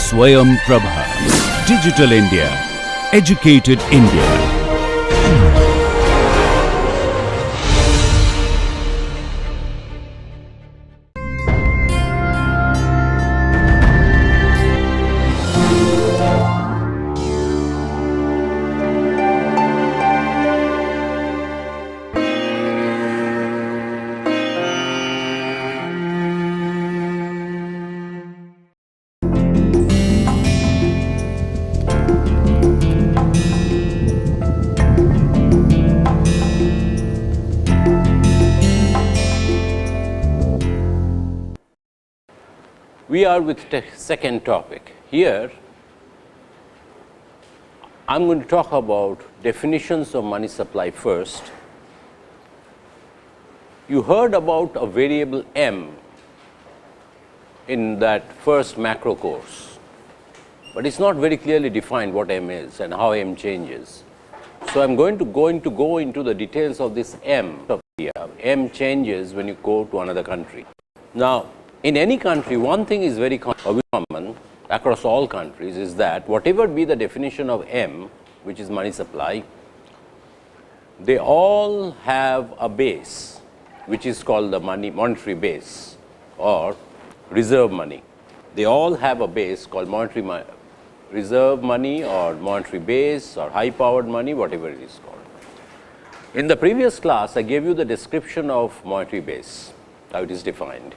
Swayam Prabha. Digital India. Educated India. We are with the second topic. Here, I am going to talk about definitions of money supply first. You heard about a variable M in that first macro course, but it is not very clearly defined what M is and how M changes. So, I am going to go into the details of this M. M changes when you go to another country. Now, in any country, one thing is very common across all countries is that whatever be the definition of M, which is money supply, they all have a base which is called the monetary base or reserve money. They all have a base called reserve money or monetary base or high powered money, whatever it is called. In the previous class, I gave you the description of monetary base, how it is defined.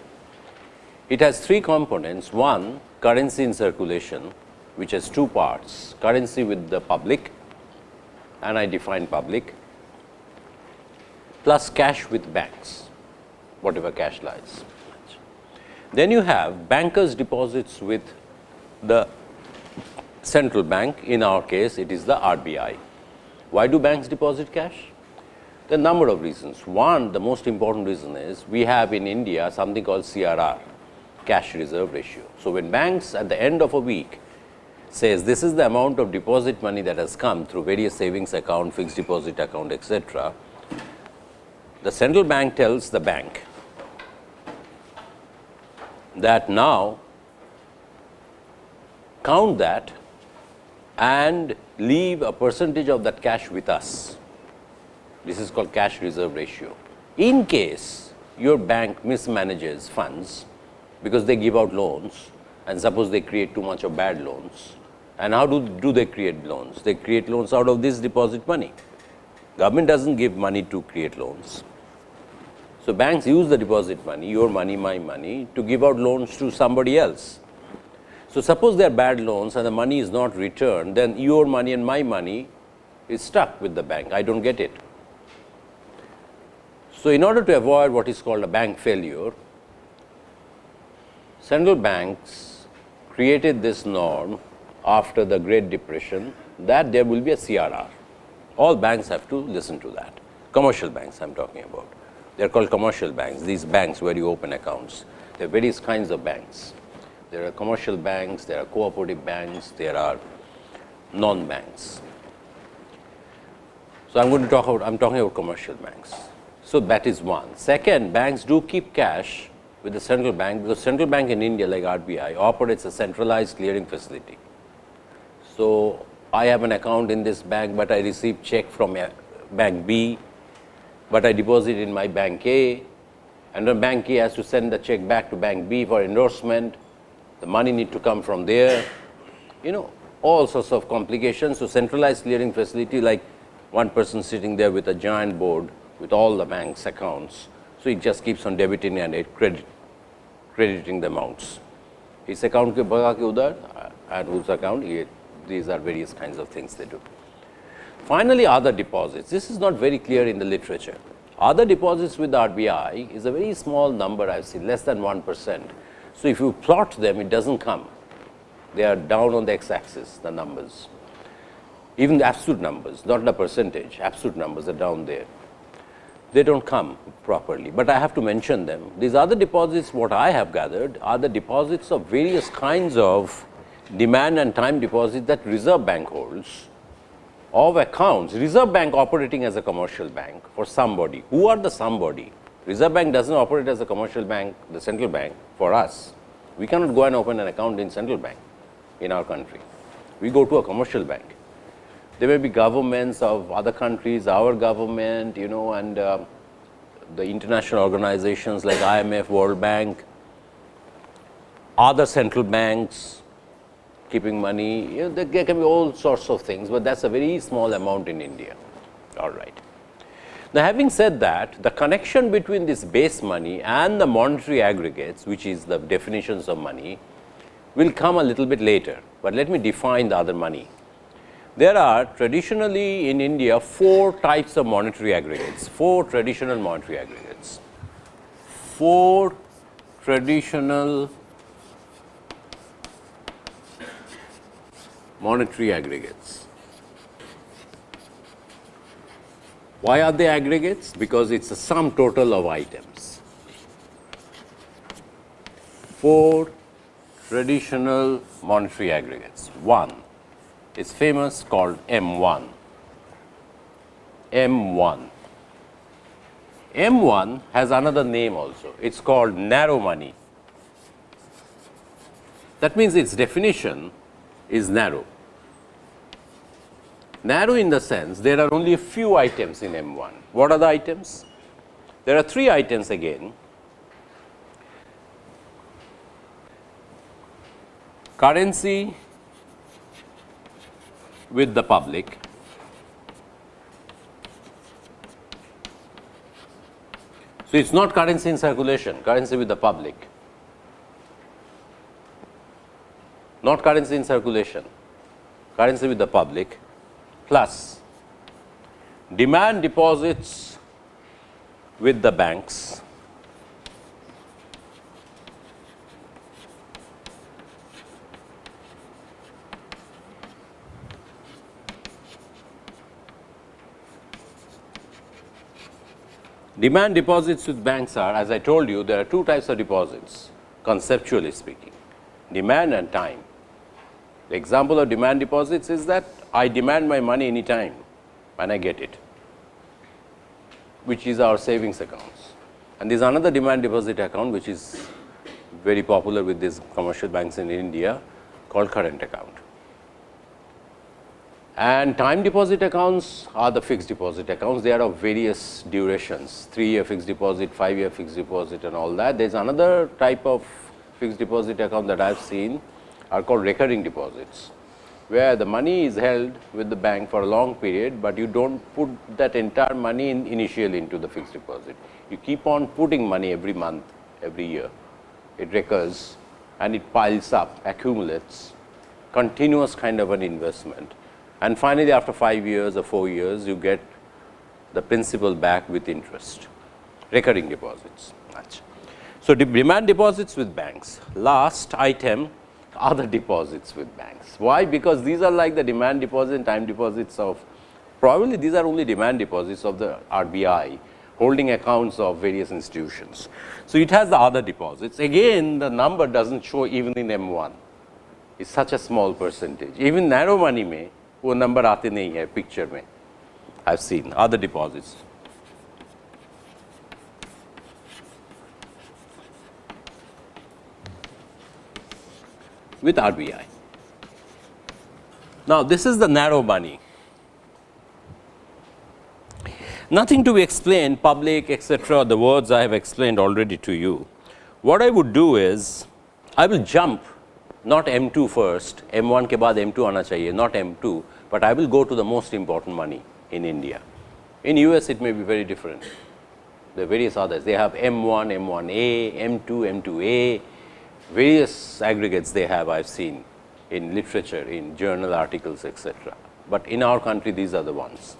It has three components. One, currency in circulation, which has two parts, currency with the public, and I define public, plus cash with banks, whatever cash lies. Then you have bankers' deposits with the central bank. In our case, it is the RBI. Why do banks deposit cash? There are a number of reasons. One, the most important reason is we have in India something called CRR, cash reserve ratio. So, when banks at the end of a week says this is the amount of deposit money that has come through various savings account, fixed deposit account, etc., the central bank tells the bank that now count that and leave a percentage of that cash with us. This is called cash reserve ratio. In case your bank mismanages funds, because they give out loans and suppose they create too much of bad loans. And how do they create loans? They create loans out of this deposit money. Government does not give money to create loans. So, banks use the deposit money, your money, my money, to give out loans to somebody else. So, suppose they are bad loans and the money is not returned, then your money and my money is stuck with the bank. I do not get it. So, in order to avoid what is called a bank failure, central banks created this norm after the Great Depression that there will be a CRR. All banks have to listen to that. Commercial banks I am talking about. They are called commercial banks, these banks where you open accounts. There are various kinds of banks. There are commercial banks, there are cooperative banks, there are non-banks. So, I am talking about commercial banks. So, that is one. Second, banks do keep cash with the central bank, because central bank in India like RBI operates a centralized clearing facility. So, I have an account in this bank, but I receive check from bank B, but I deposit in my bank A, and then bank A has to send the check back to bank B for endorsement. The money need to come from there, all sorts of complications. So, centralized clearing facility, like one person sitting there with a giant board with all the bank's accounts. So, it just keeps on debiting and crediting the amounts. His account ke bhaga ke udar and whose account, these are various kinds of things they do. Finally, other deposits. This is not very clear in the literature. Other deposits with the RBI is a very small number I have seen, less than 1%. So, if you plot them, it does not come. They are down on the x-axis, the numbers. Even the absolute numbers, not the percentage, absolute numbers are down there. They do not come properly, but I have to mention them. These other deposits, what I have gathered, are the deposits of various kinds of demand and time deposits that Reserve Bank holds of accounts. Reserve Bank operating as a commercial bank for somebody. Who are the somebody? Reserve Bank does not operate as a commercial bank, the central bank for us. We cannot go and open an account in central bank. in our country. We go to a commercial bank. There may be governments of other countries, our government, and the international organizations like IMF, World Bank, other central banks keeping money. There can be all sorts of things, but that's a very small amount in India. All right. Now, having said that, the connection between this base money and the monetary aggregates, which is the definitions of money, will come a little bit later. But let me define the other money. There are traditionally in India 4 types of monetary aggregates, 4 traditional monetary aggregates. 4 traditional monetary aggregates. Why are they aggregates? Because it's a sum total of items. 4 traditional monetary aggregates. One is famous, called M1. M1. M1 has another name also. It's called narrow money. That means its definition is narrow. Narrow in the sense there are only a few items in M1. What are the items? There are 3 items again. Currency with the public, so it's not currency in circulation, currency with the public, not currency in circulation, currency with the public, plus demand deposits with the banks, demand deposits with banks are, as I told you, there are 2 types of deposits, conceptually speaking, demand and time. The example of demand deposits is that I demand my money any time and I get it, which is our savings accounts. And there is another demand deposit account which is very popular with these commercial banks in India, called current account. And time deposit accounts are the fixed deposit accounts. They are of various durations, 3-year fixed deposit, 5-year fixed deposit and all that. There is another type of fixed deposit account that I have seen are called recurring deposits, where the money is held with the bank for a long period, but you don't put that entire money initially into the fixed deposit. You keep on putting money every month, every year. It recurs and it piles up, accumulates, continuous kind of an investment. And finally, after 5 years or 4 years, you get the principal back with interest, recurring deposits. So, demand deposits with banks. Last item are the deposits with banks. Why? Because these are like the demand deposit and time deposits of, probably these are only demand deposits of the RBI, holding accounts of various institutions. So, it has the other deposits. Again, the number does not show even in M1. It's such a small percentage. Even narrow money में वो number आते नहीं है picture में. I've seen other deposits. With RBI. Now, this is the narrow money. Nothing to be explained, public, etc. The words I have explained already to you. What I would do is, I will jump not M2 first, M1 के बाद M2 आना चाहिए, not M2, but I will go to the most important money in India. In US, it may be very different. There are various others. They have M1, M1A, M2, M2A, various aggregates they have, I have seen in literature, in journal articles, etc. But in our country, these are the ones.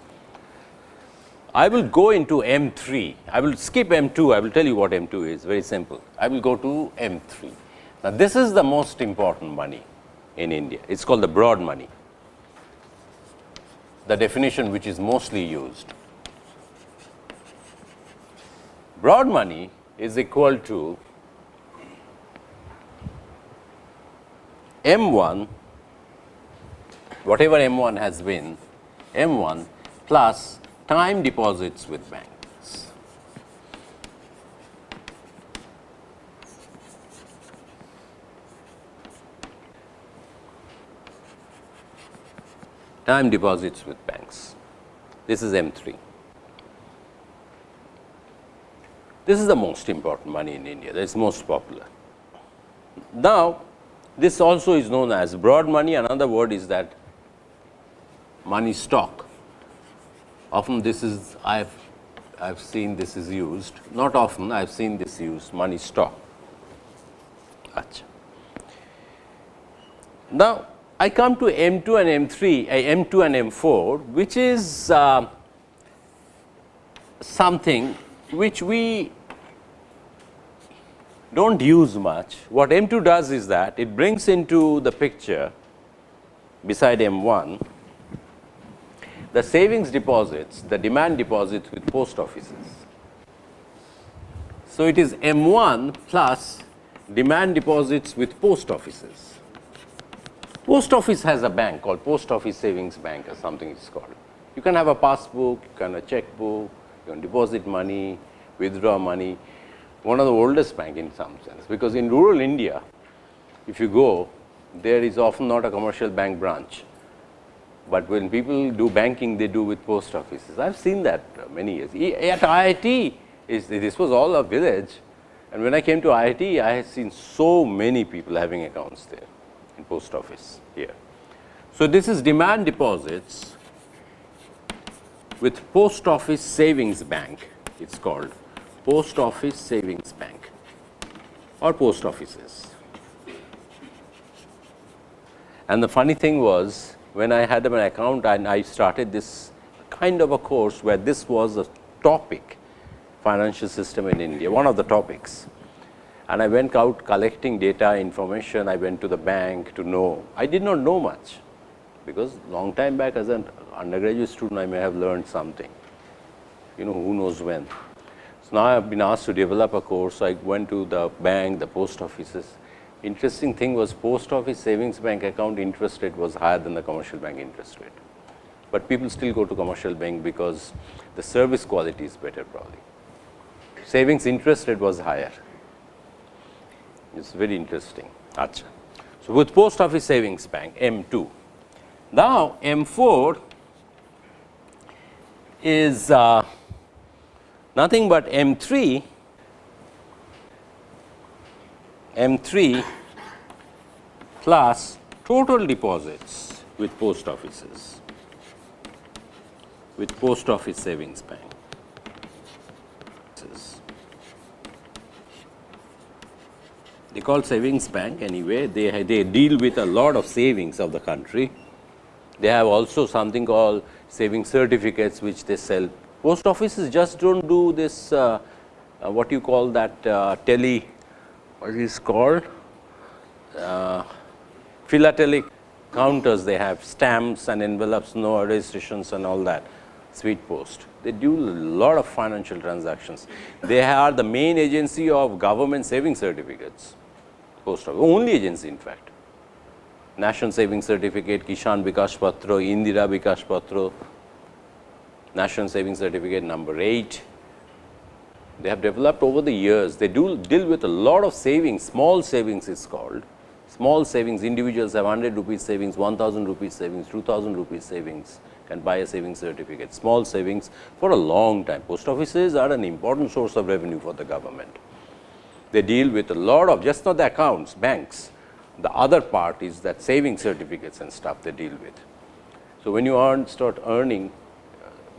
I will go into M3. I will skip M2. I will tell you what M2 is, very simple. I will go to M3. Now, this is the most important money in India. It's called the broad money, the definition which is mostly used. Broad money is equal to M1, whatever M1 has been, M1 plus time deposits with banks. time deposits with banks. This is M3. This is the most important money in India, that is most popular. Now, this also is known as broad money. Another word is that money stock. Often this is, I've seen this is used, not often, I've seen this used, money stock. Achha. Now, I come to M2 and M3, M2 and M4, which is something which we don't use much. What M2 does is that it brings into the picture beside M1 the savings deposits, the demand deposits with post offices. So, it is M1 plus demand deposits with post offices. Post office has a bank called Post Office Savings Bank or something it's called. You can have a passbook, you can have a checkbook, you can deposit money, withdraw money. One of the oldest bank in some sense, because in rural India, if you go, there is often not a commercial bank branch. But when people do banking, they do with post offices. I've seen that many years. At IIT, this was all a village. And when I came to IIT, I had seen so many people having accounts there in post office here. So, this is demand deposits with Post Office Savings Bank, it's called Post Office Savings Bank or post offices. And the funny thing was, when I had an account and I started this kind of a course where this was a topic, financial system in India, one of the topics. And I went out collecting data, information, I went to the bank to know. I did not know much, because long time back as an undergraduate student, I may have learned something, you know, who knows when. So, now I have been asked to develop a course. So, I went to the bank, the post offices. Interesting thing was Post Office Savings Bank account interest rate was higher than the commercial bank interest rate. But people still go to commercial bank because the service quality is better probably. Savings interest rate was higher. It's very interesting. Achha. So, with Post Office Savings Bank, M2. Now, M4 is nothing but M3 plus total deposits with post offices, with Post Office Savings Bank. They call savings bank anyway. They deal with a lot of savings of the country. They have also something called saving certificates which they sell. Post offices just don't do this, what you call that what is called? Philatelic counters. They have stamps and envelopes, no registrations and all that. Sweet Post. They do a lot of financial transactions. They are the main agency of government saving certificates. Post office, only agency in fact. National Saving Certificate, Kishan Bikash Patro, Indira Bikash Patro, National Saving Certificate number 8. They have developed over the years. They do deal with a lot of savings, small savings is called. Small savings, individuals have 100 rupees savings, 1000 rupees savings, 2000 rupees savings, can buy a saving certificate. Small savings for a long time. Post offices are an important source of revenue for the government. They deal with a lot of, just not the accounts, banks. The other part is that saving certificates and stuff they deal with. So, when you start earning,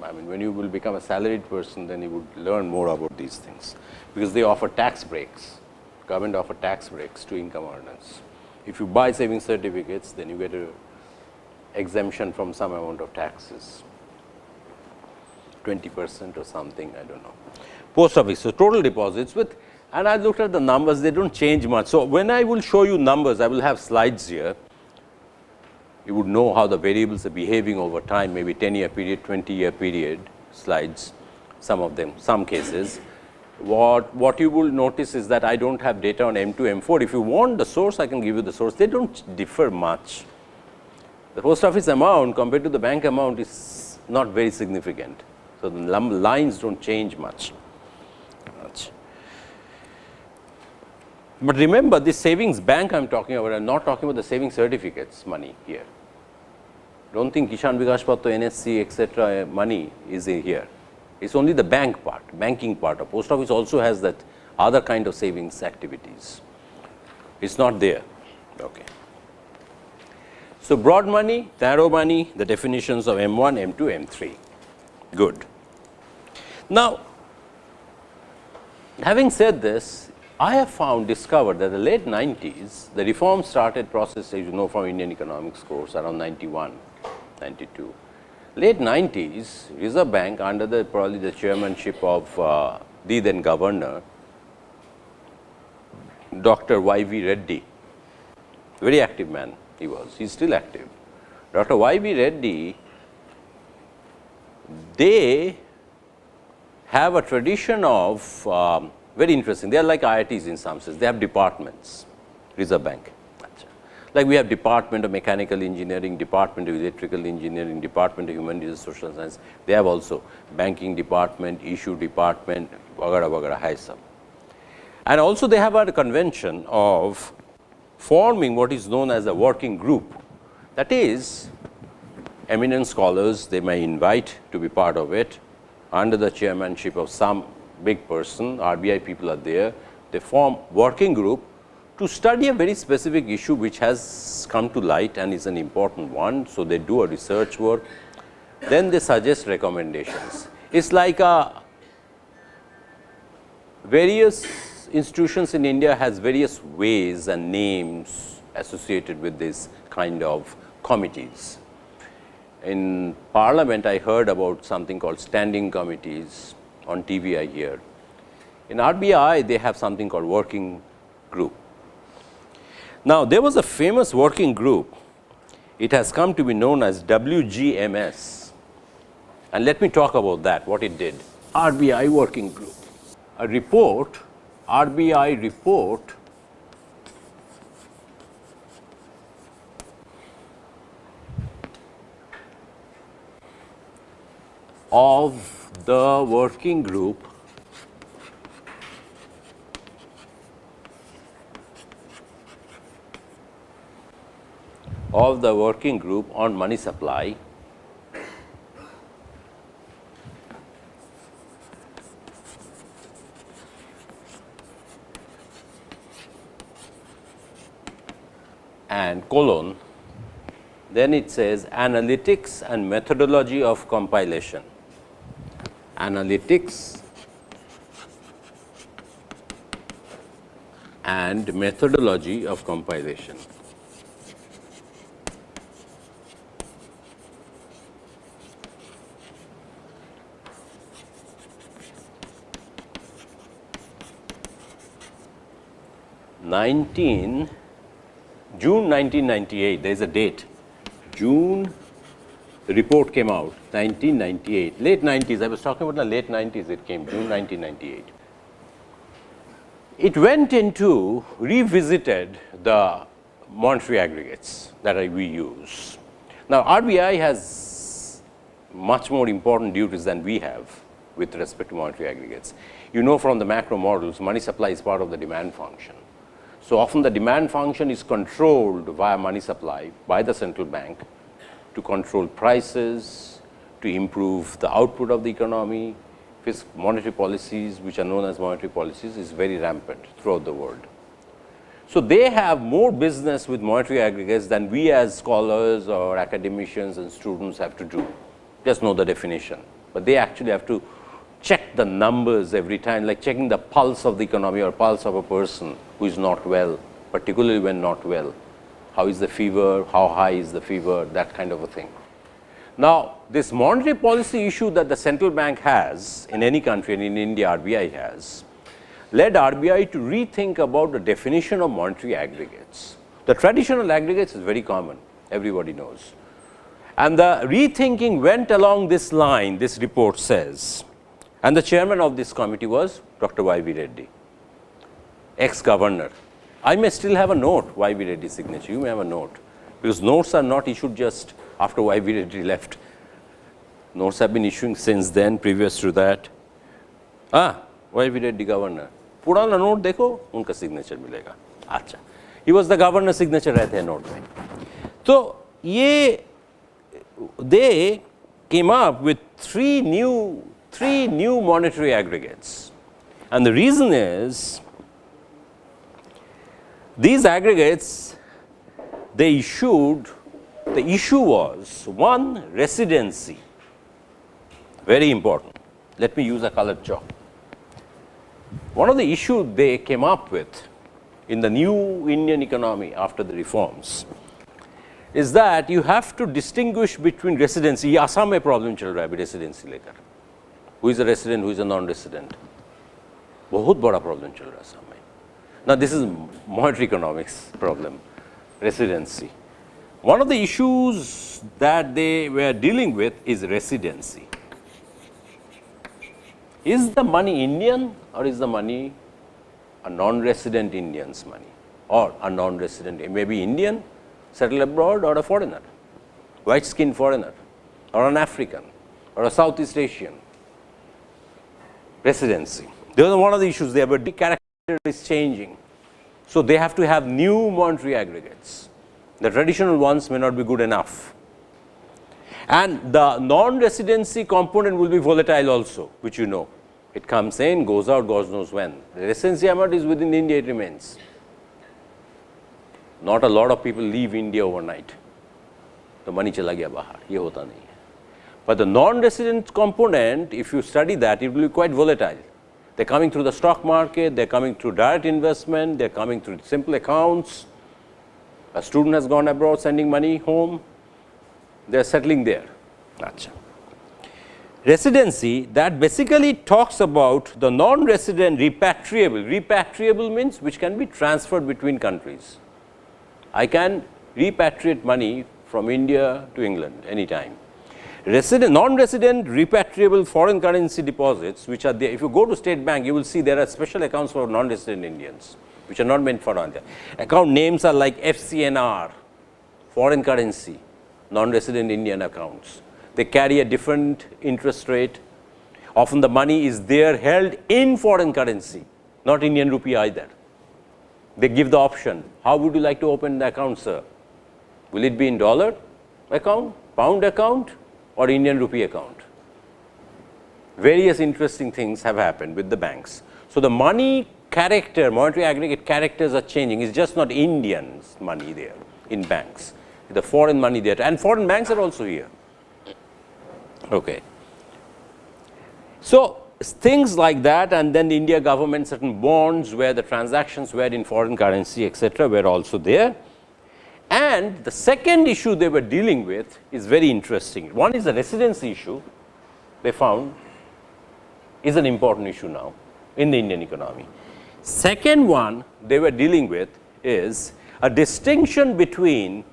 I mean, when you will become a salaried person, then you would learn more about these things, because they offer tax breaks. Government offer tax breaks to income earners. If you buy saving certificates, then you get a exemption from some amount of taxes, 20% or something, I don't know. Post office, so total deposits with, and I looked at the numbers, they don't change much. So, when I will show you numbers, I will have slides here. You would know how the variables are behaving over time, maybe 10-year period, 20-year period slides, some of them, some cases. What you will notice is that I don't have data on M2, M4. If you want the source, I can give you the source. They don't differ much. The post office amount compared to the bank amount is not very significant. So, the lines don't change much. But remember, this savings bank I am talking about, I am not talking about the saving certificates money here. Don't think Kishan Vikas Patto, NSC, etc. money is in here. It's only the bank part, banking part. A post office also has that other kind of savings activities. It's not there. Okay. So, broad money, narrow money, the definitions of M1, M2, M3. Good. Now, having said this, I have discovered that the late 90s, the reform started process, as you know from Indian economics course, around 91, 92. Late 90s, Reserve Bank under probably the chairmanship of the then governor, Dr. Y.V. Reddy, very active man he was, he is still active. Dr. Y.V. Reddy, they have a tradition of very interesting, they are like IITs in some sense, they have departments, Reserve Bank. Like we have Department of Mechanical Engineering, Department of Electrical Engineering, Department of Human Resources, Social Science, they have also Banking Department, Issue Department, vagara vagara hai sab. And also they have a convention of forming what is known as a working group, that is eminent scholars they may invite to be part of it under the chairmanship of some big person, RBI people are there, they form working group to study a very specific issue which has come to light and is an important one. So, they do a research work, then they suggest recommendations. It is like various institutions in India has various ways and names associated with this kind of committees. In Parliament, I heard about something called standing committees, on TV I hear. In RBI, they have something called working group. Now, there was a famous working group, it has come to be known as WGMS, and let me talk about that, what it did. RBI working group, a report, RBI report of the working group on money supply and colon, then it says analytics and methodology of compilation. Analytics and methodology of compilation. June 1998, there is a date, June, the report came out, 1998, late 90s, I was talking about the late 90s it came, June 1998. It went into, revisited the monetary aggregates that we use. Now, RBI has much more important duties than we have with respect to monetary aggregates. You know from the macro models, money supply is part of the demand function. So, often the demand function is controlled via money supply by the central bank to control prices, to improve the output of the economy. Monetary policies, which are known as monetary policies, is very rampant throughout the world. So, they have more business with monetary aggregates than we as scholars or academicians and students have to do. Just know the definition, but they actually have to check the numbers every time, like checking the pulse of the economy or pulse of a person who is not well, particularly when not well. How is the fever, how high is the fever, that kind of a thing. Now, this monetary policy issue that the central bank has in any country, and in India RBI has, led RBI to rethink about the definition of monetary aggregates. The traditional aggregates is very common, everybody knows. And the rethinking went along this line, this report says, and the chairman of this committee was Dr. Y.V. Reddy, ex-governor. I may still have a note, Y.V. Reddy's signature, you may have a note, because notes are not issued just after Y.V. Reddy left. Notes have been issuing since then, previous to that. Y.V. Reddy governor. पुराना note देखो, उनका signature मिलेगा. He was the governor's signature रहते हैं note में. तो ये they came up with three new monetary aggregates, and the reason is these aggregates they issued, the issue was one, residency, very important. Let me use a colored chalk. One of the issues they came up with in the new Indian economy after the reforms is that you have to distinguish between residency. ये असम में problem चल रहा है अभी residency लेकर, who is a resident, who is a non-resident, बहुत बड़ा problem चल रहा है असम में. Now this is monetary economics problem, residency. One of the issues that they were dealing with is residency. Is the money Indian or is the money a non-resident Indian's money, or a non-resident, it may be Indian settled abroad or a foreigner, white skinned foreigner or an African or a Southeast Asian. Residency. This is one of the issues there, but the character is changing. So they have to have new monetary aggregates. The traditional ones may not be good enough. And the non-residency component will be volatile also, which you know. It comes in, goes out, God knows when. The residency amount is within India, it remains. Not a lot of people leave India overnight. The money chala gaya bahar, ye hota nahi hai. But the non-resident component, if you study that, it will be quite volatile. They're coming through the stock market, they're coming through direct investment, they're coming through simple accounts. A student has gone abroad sending money home, they're settling there. Achha. Residency, that basically talks about the non-resident repatriable. Repatriable means which can be transferred between countries. I can repatriate money from India to England anytime. Non-resident repatriable foreign currency deposits, which are there. If you go to State Bank, you will see there are special accounts for non-resident Indians, which are not meant for India. Account names are like FCNR, foreign currency, non-resident Indian accounts. They carry a different interest rate. Often the money is there held in foreign currency, not Indian rupee either. They give the option, how would you like to open the account, sir? Will it be in dollar account, pound account, or Indian rupee account? Various interesting things have happened with the banks. So the money character, monetary aggregate characters are changing. It's just not Indians' money there in banks. The foreign money there, and foreign banks are also here. Okay. So things like that, and then the India government, certain bonds where the transactions were in foreign currency, etc., were also there. And the second issue they were dealing with is very interesting. One is the residency issue, they found is an important issue now in the Indian economy. Second one they were dealing with is a distinction between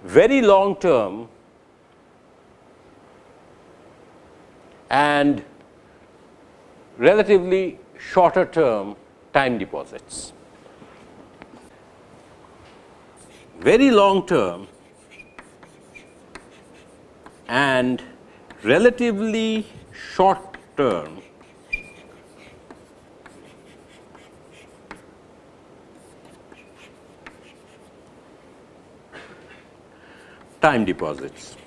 very long term and relatively shorter term time deposits. Very long term and relatively short term time deposits.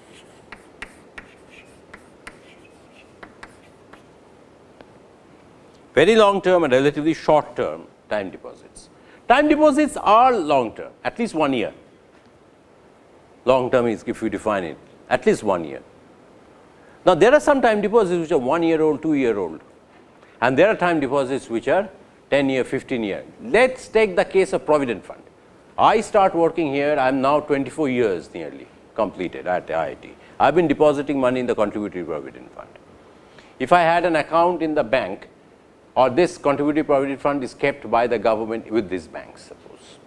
Very long term and relatively short term time deposits. Time deposits are long term, at least 1 year. Long term is, if you define it, at least 1 year. Now, there are some time deposits which are 1 year old, 2 year old, and there are time deposits which are 10 year, 15 year. Let's take the case of Provident Fund. I start working here, I am now 24 years nearly completed at the IIT. I have been depositing money in the Contributory Provident Fund. If I had an account in the bank, or this Contributory Provident Fund is kept by the government with these banks, suppose,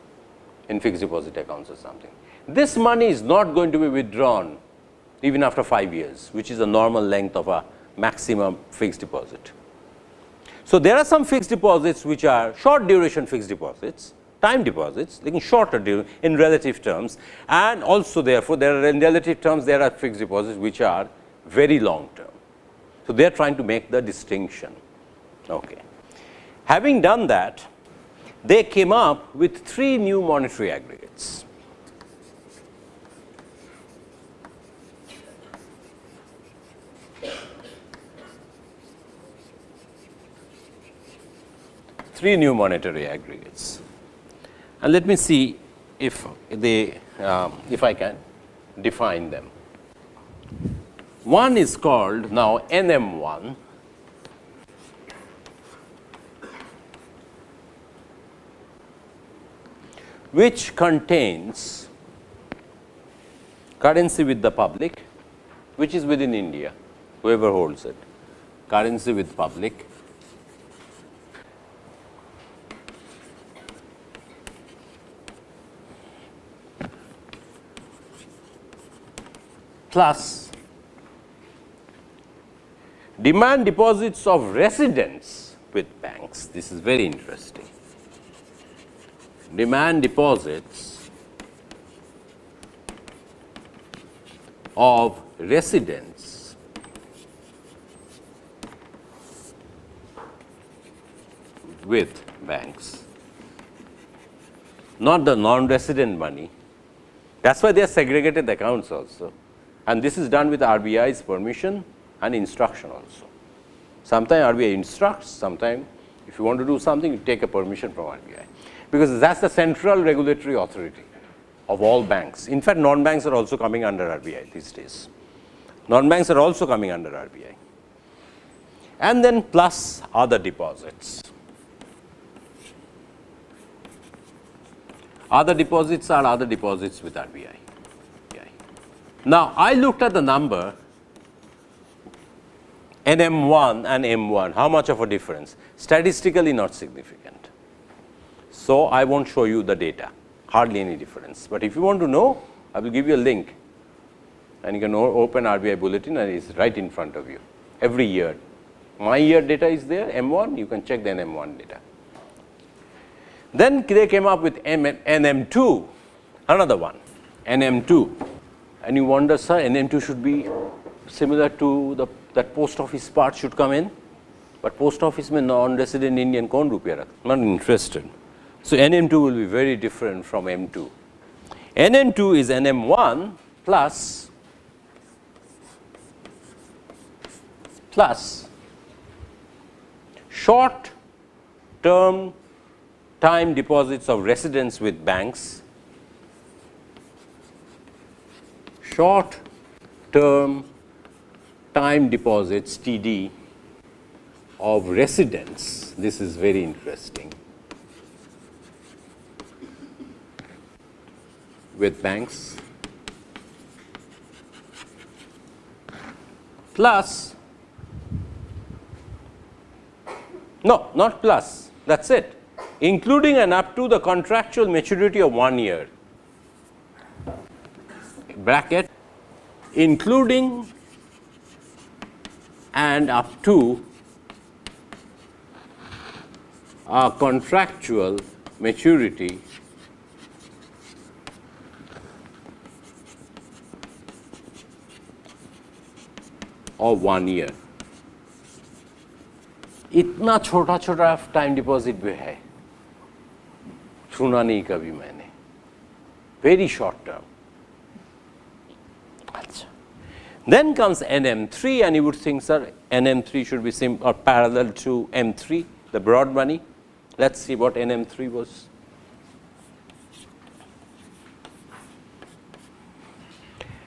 in fixed deposit accounts or something. This money is not going to be withdrawn even after 5 years, which is the normal length of a maximum fixed deposit. So there are some fixed deposits which are short duration fixed deposits, time deposits, like shorter in relative terms, and also therefore there are in relative terms there are fixed deposits which are very long term. So they are trying to make the distinction. Okay. Having done that, they came up with 3 new monetary aggregates. 3 new monetary aggregates. And let me see if they, if I can define them. One is called now NM1, which contains currency with the public, which is within India, whoever holds it, currency with public, plus demand deposits of residents with banks. This is very interesting. Demand deposits of residents with banks, not the non-resident money. That's why they are segregated accounts also. And this is done with RBI's permission and instruction also. Sometimes RBI instructs, sometimes if you want to do something, you take a permission from RBI. Because that's the central regulatory authority of all banks. In fact, non-banks are also coming under RBI these days. Non-banks are also coming under RBI. And then plus other deposits. Other deposits are other deposits with RBI. Now, I looked at the number NM1 and M1, how much of a difference? Statistically not significant. So, I won't show you the data, hardly any difference. But if you want to know, I will give you a link and you can open RBI bulletin and it's right in front of you every year. My year data is there, M1, you can check the NM1 data. Then they came up with NM2, another one, NM2. And you wonder, sir, NM2 should be similar to that post office part should come in, but post office mein non-resident Indian kaun rupiya rakh? Not interested. So NM2 will be very different from M2. NM2 is NM1 plus short term time deposits of residents with banks, short term time deposits TD of residents. This is very interesting, with banks, plus, no, not plus, that's it, including and up to the contractual maturity of 1 year. Bracket, including and up to a contractual maturity of 1 year. इतना छोटा छोटा time deposit भी है, सुना नहीं कभी मैंने, very short term. Then comes NM3, and you would think, sir, NM3 should be or parallel to M3, the broad money. Let's see what NM3 was.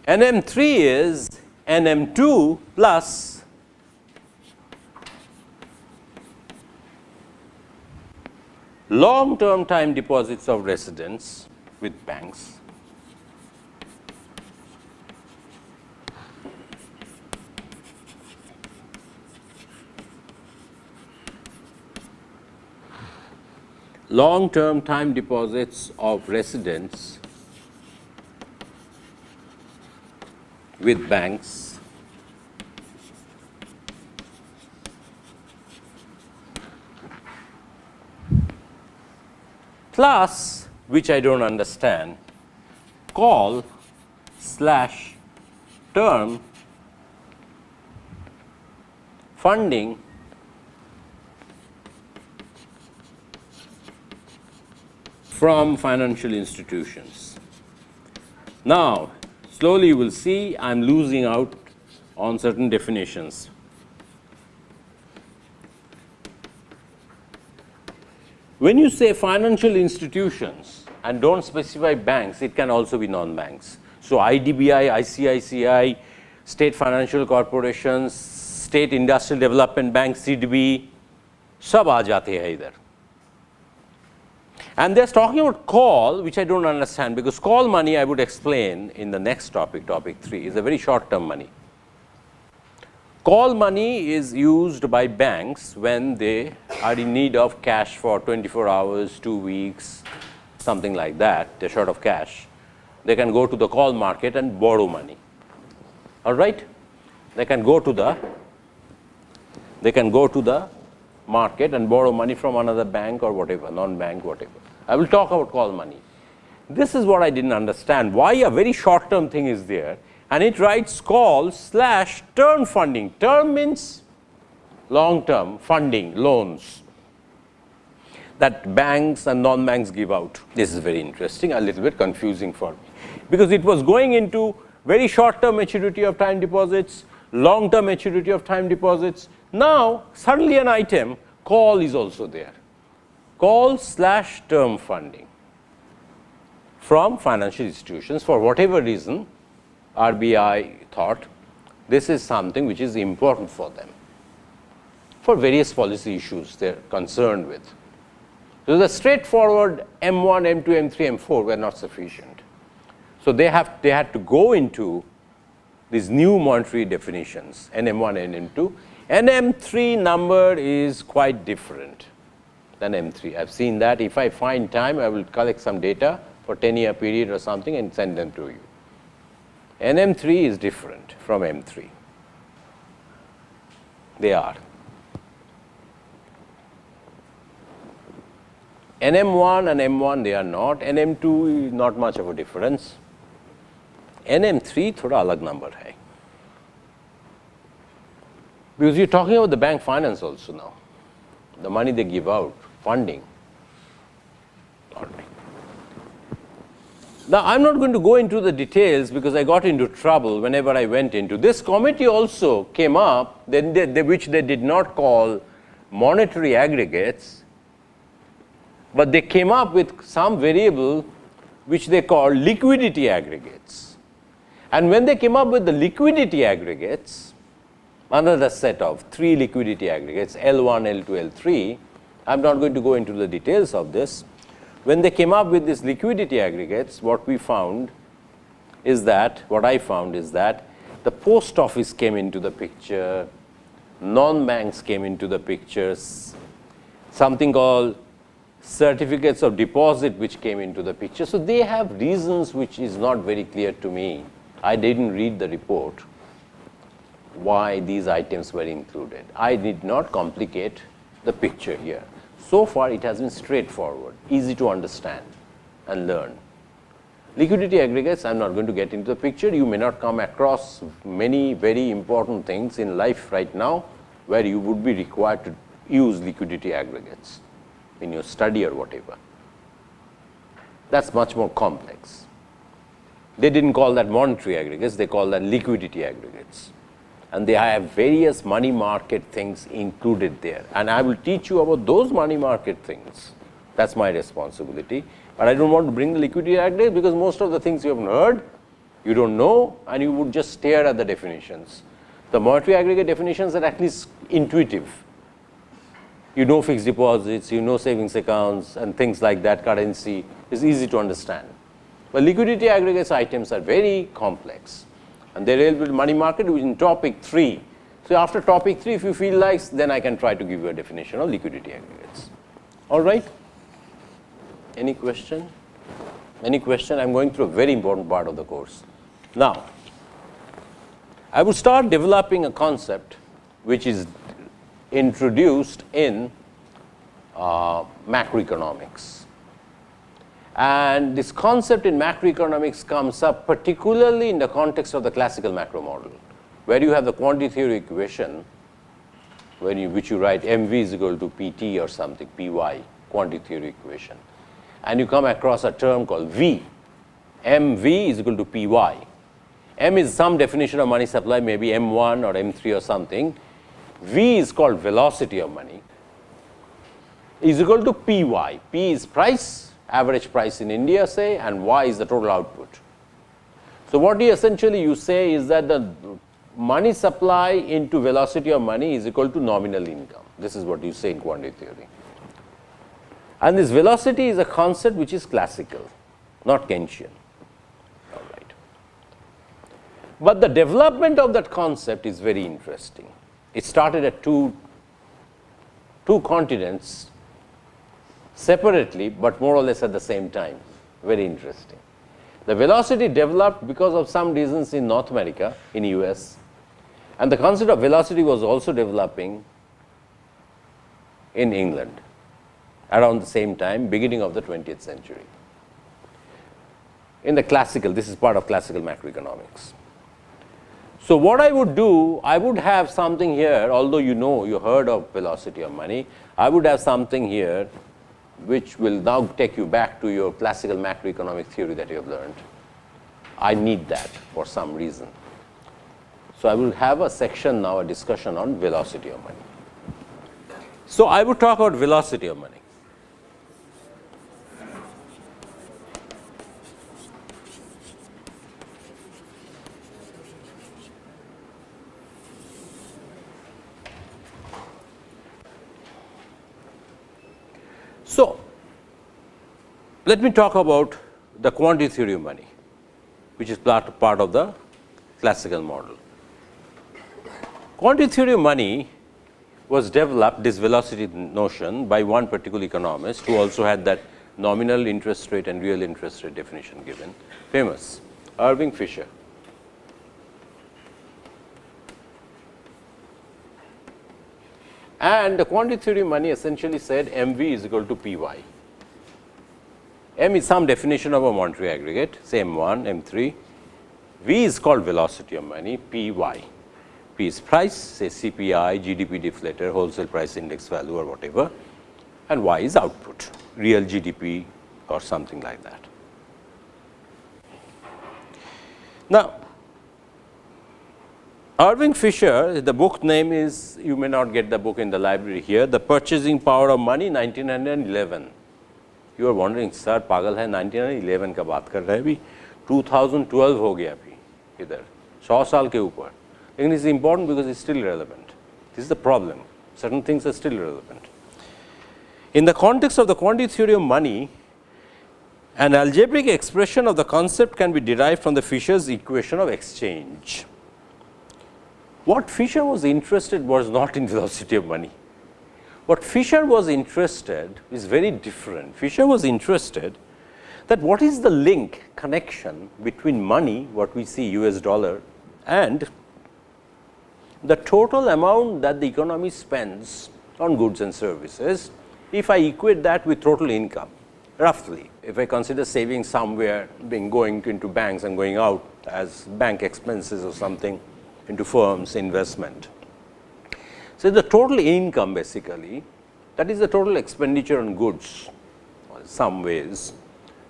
NM3 is NM2 plus long-term time deposits of residents with banks, long-term time deposits of residents with banks, plus, which I don't understand, call / term funding from financial institutions. Now, slowly you will see I am losing out on certain definitions. When you say financial institutions and don't specify banks, it can also be non-banks. So IDBI, ICICI, state financial corporations, state industrial development bank, CDB, सब आ जाते हैं इधर. And they're talking about call, which I don't understand, because call money I would explain in the next topic, topic 3, is a very short-term money. Call money is used by banks when they are in need of cash for 24 hours, 2 weeks, something like that. They're short of cash. They can go to the call market and borrow money. All right? They can go to the market and borrow money from another bank or whatever, non-bank, whatever. I will talk about call money. This is what I didn't understand. Why a very short-term thing is there? And it writes call/term funding. Term means long-term funding, loans that banks and non-banks give out. This is very interesting, a little bit confusing for me, because it was going into very short-term maturity of time deposits, long-term maturity of time deposits. Now, suddenly an item, call is also there. Call/term funding from financial institutions. For whatever reason, RBI thought this is something which is important for them for various policy issues they are concerned with. So the straightforward M1, M2, M3, M4 were not sufficient. So they had to go into these new monetary definitions, NM1 and NM2. NM3 number is quite different than M3. I've seen that. If I find time, I will collect some data for 10-year period or something and send them to you. NM3 is different from M3. They are. NM1 and M1 they are not. NM2 is not much of a difference. NM3 थोड़ा अलग number है. Because you're talking about the bank finance also now. The money they give out, funding. All right. Now, I'm not going to go into the details because I got into trouble whenever I went into. This committee also came up, which they did not call monetary aggregates, but they came up with some variable which they called liquidity aggregates. And when they came up with the liquidity aggregates, another set of 3 liquidity aggregates, L1, L2, L3, I'm not going to go into the details of this. When they came up with these liquidity aggregates, what I found is that the post office came into the picture, non-banks came into the pictures, something called certificates of deposit which came into the picture. So they have reasons which is not very clear to me. I didn't read the report why these items were included. I did not complicate the picture here. So far, it has been straightforward, easy to understand and learn. Liquidity aggregates, I'm not going to get into the picture. You may not come across many very important things in life right now where you would be required to use liquidity aggregates in your study or whatever. That's much more complex. They didn't call that monetary aggregates, they call that liquidity aggregates. And they have various money market things included there. And I will teach you about those money market things. That's my responsibility. But I don't want to bring the liquidity aggregate because most of the things you haven't heard, you don't know, and you would just stare at the definitions. The monetary aggregate definitions are at least intuitive. You know fixed deposits, you know savings accounts, and things like that, currency is easy to understand. But liquidity aggregates items are very complex. And they will be money market, which is in topic 3. So after topic 3, if you feel like, then I can try to give you a definition of liquidity aggregates. All right? Any question? Any question? I'm going through a very important part of the course. Now, I would start developing a concept which is introduced in macroeconomics. And this concept in macroeconomics comes up particularly in the context of the classical macro model, where you have the quantity theory equation, which you write MV is equal to PT or something, PY, quantity theory equation. And you come across a term called V. MV is equal to PY. M is some definition of money supply, maybe M1 or M3 or something. V is called velocity of money. is equal to Py. P is price, average price in India say, and Y is the total output. So what you say is that the money supply into velocity of money is equal to nominal income. This is what you say in quantity theory. And this velocity is a concept which is classical, not Keynesian. All right. But the development of that concept is very interesting. It started at two continents separately, but more or less at the same time. Very interesting. The velocity developed because of some reasons in North America, in US, and the concept of velocity was also developing in England around the same time, beginning of the 20th century. In the classical, this is part of classical macroeconomics. So what I would do, I would have something here, although you heard of velocity of money, I would have something here which will now take you back to your classical macroeconomic theory that you have learned. I need that for some reason. So I will have a section now, a discussion on velocity of money. So I would talk about velocity of money. So let me talk about the quantity theory of money, which is part of the classical model. Quantity theory of money was developed, this velocity notion, by one particular economist who also had that nominal interest rate and real interest rate definition given, famous, Irving Fisher. And the quantity theory of money essentially said MV is equal to Py. M is some definition of a monetary aggregate, say M1, M3. V is called velocity of money, Py. P is price, say CPI, GDP deflator, wholesale price index value or whatever, and Y is output, real GDP or something like that. Now, Irving Fisher, the book name is, you may not get the book in the library here, The Purchasing Power of Money, 1911. You are wondering, sir, पागल है 1911 का बात कर रहे हैं अभी 2012 हो गया अभी इधर 100 साल के ऊपर. And it's important because it's still relevant. This is the problem. Certain things are still relevant. In the context of the quantity theory of money, an algebraic expression of the concept can be derived from the Fisher's equation of exchange. What Fisher was interested was not in velocity of money. What Fisher was interested is very different. Fisher was interested that what is the link, connection between money, what we see US dollar, and the total amount that the economy spends on goods and services if I equate that with total income, roughly. If I consider saving somewhere, going into banks and going out as bank expenses or something, into firms, investment. So the total income basically, that is the total expenditure on goods, in some ways.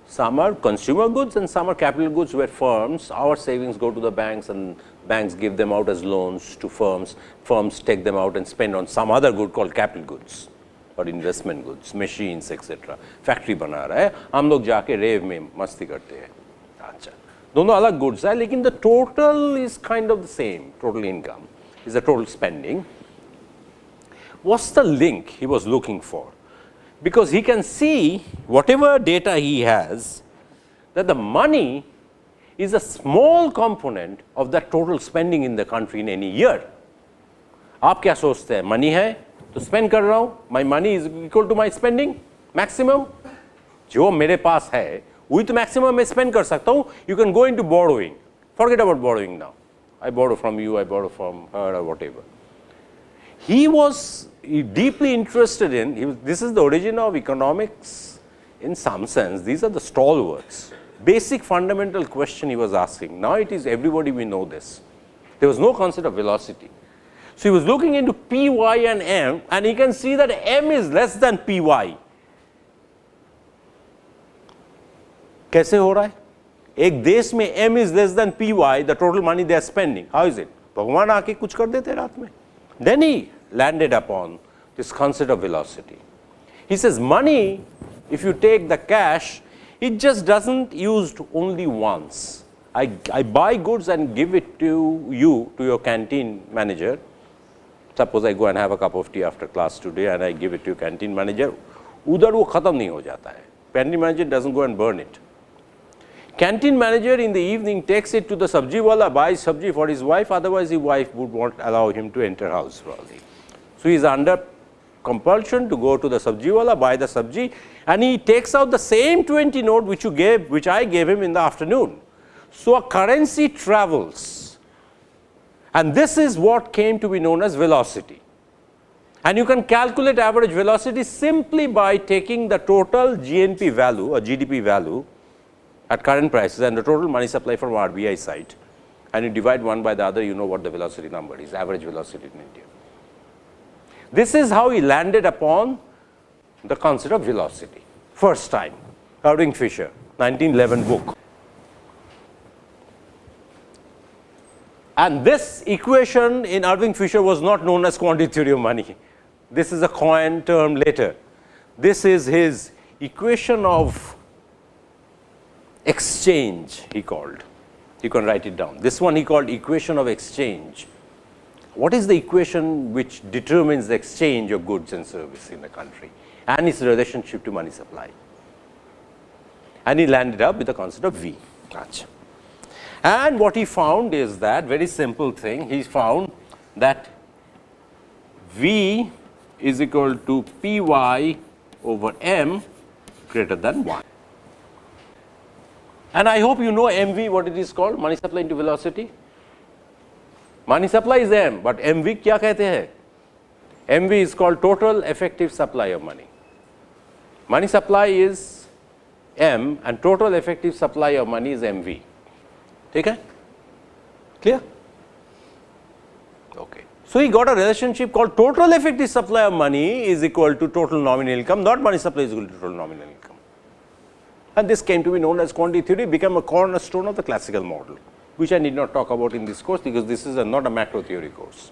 Some are consumer goods and some are capital goods where firms, our savings go to the banks and banks give them out as loans to firms. Firms take them out and spend on some other good called capital goods or investment goods, machines, etc. Factory बना रहा है, हम लोग जाके रेव में मस्ती करते हैं. अच्छा, दोनों अलग goods है, लेकिन the total is kind of the same. Total income is the total spending. What's the link he was looking for? Because he can see whatever data he has that the money is a small component of the total spending in the country in any year. आप क्या सोचते हैं? Money है तो spend कर रहा हूँ. My money is equal to my spending maximum. जो मेरे पास है वही तो maximum मैं spend कर सकता हूँ. You can go into borrowing. Forget about borrowing now. I borrow from you, I borrow from her or whatever. He was deeply interested in, this is the origin of economics in some sense. These are the stalwarts. Basic fundamental question he was asking. Now it is everybody we know this. There was no concept of velocity. So he was looking into Py and M and he can see that M is less than Py. कैसे हो रहा है? एक देश में M is less than Py, the total money they are spending. How is it? भगवान आके कुछ कर देते रात में. Then he landed upon this concept of velocity. He says money, if you take the cash, it just doesn't used only once. I buy goods and give it to you, to your canteen manager. Suppose I go and have a cup of tea after class today and I give it to your canteen manager. Udhar wo khatam nahi ho jata hai. Canteen manager doesn't go and burn it. Canteen manager in the evening takes it to the sabji wala, buys sabji for his wife, otherwise his wife would not allow him to enter house probably. So he is under compulsion to go to the sabji wala, buy the sabji, and he takes out the same 20 note which I gave him in the afternoon. So a currency travels, and this is what came to be known as velocity. And you can calculate average velocity simply by taking the total GNP value or GDP value at current prices and the total money supply from RBI side, and you divide one by the other, you know what the velocity number is, average velocity in India. This is how he landed upon the concept of velocity, first time, Irving Fisher, 1911 book. And this equation in Irving Fisher was not known as quantity theory of money. This is a coined term later. This is his equation of exchange, he called. You can write it down. This one he called equation of exchange. What is the equation which determines the exchange of goods and service in the country and its relationship to money supply? And he landed up with the concept of V. And what he found is that, very simple thing, he found that V is equal to Py over M greater than 1. And I hope you know MV, what it is called, money supply into velocity. Money supply is M, but MV क्या कहते हैं? MV is called total effective supply of money. Money supply is M and total effective supply of money is MV. ठीक है? Clear? Okay. So he got a relationship called total effective supply of money is equal to total nominal income, not money supply is equal to total nominal income. And this came to be known as quantity theory, became a cornerstone of the classical model, which I need not talk about in this course because this is not a macro theory course.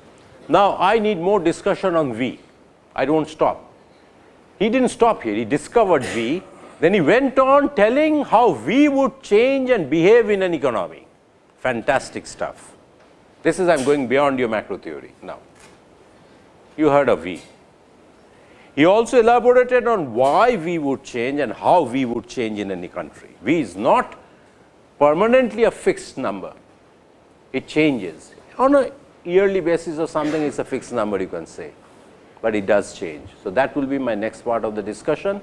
Now I need more discussion on V. I don't stop. He didn't stop here, he discovered V, then he went on telling how V would change and behave in an economy. Fantastic stuff. This is, I am going beyond your macro theory now. You heard of V. He also elaborated on why V would change and how V would change in any country. V is not permanently a fixed number. It changes. On a yearly basis or something, it's a fixed number you can say, but it does change. So that will be my next part of the discussion.